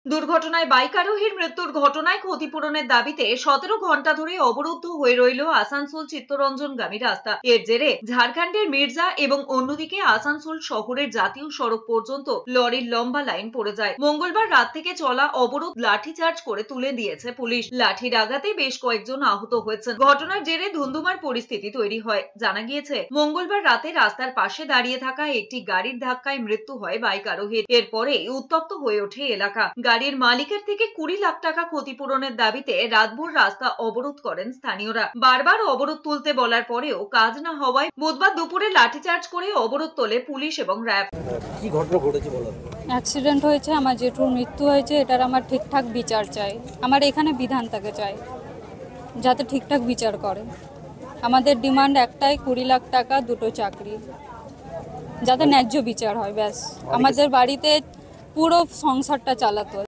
দুর্ঘটনায় বাইক আরোহীর মৃত্যুর ঘটনায় ক্ষতিপূরণের দাবিতে 17 ঘন্টা ধরে অবরুদ্ধ হয়ে রইল আসানসোল চিত্তরঞ্জনগামী রাস্তা। এর জেরে ঝাড়খণ্ডের মির্জা এবং অন্যদিকে আসানসোল শহরের জাতীয় সড়ক পর্যন্ত লরির লম্বা লাইন পড়ে যায়। মঙ্গলবার রাত থেকে চলা অবরোধ লাঠিচার্জ করে তুলে দিয়েছে পুলিশ। লাঠির আঘাতে বেশ কয়েকজন আহত হয়েছেন। ঘটনার জেরে ধুন্ধুমার পরিস্থিতি তৈরি হয়। জানা গিয়েছে, মঙ্গলবার রাতে রাস্তার পাশে দাঁড়িয়ে থাকা একটি গাড়ির ধাক্কায় মৃত্যু হয় বাইক আরোহীর। এরপরে উত্তপ্ত হয়ে ওঠে এলাকা। গাড়ির মালিকের থেকে 20 লাখ টাকা ক্ষতিপূরণের দাবিতে রাতভর রাস্তা অবরোধ করেন স্থানীয়রা। বারবার অবরোধ তুলতে বলার পরেও কাজ না হওয়ায় বুধবার দুপুরে লাঠিচার্জ করে অবরোধ তোলে পুলিশ এবং র্যাব। কি ঘটনা ঘটেছে বলো? অ্যাক্সিডেন্ট হয়েছে, আমার জেঠুর মৃত্যু হয়েছে, এটার আমার ঠিকঠাক বিচার চাই। আমার এখানে বিধান তাকে চাই যাতে ঠিকঠাক বিচার করে। আমাদের ডিমান্ড একটাই, 20 লাখ টাকা, দুটো চাকরি, যাতে ন্যায্য বিচার হয়। ব্যাস, আমাদের বাড়িতে পুরো সংসারটা চালাতো।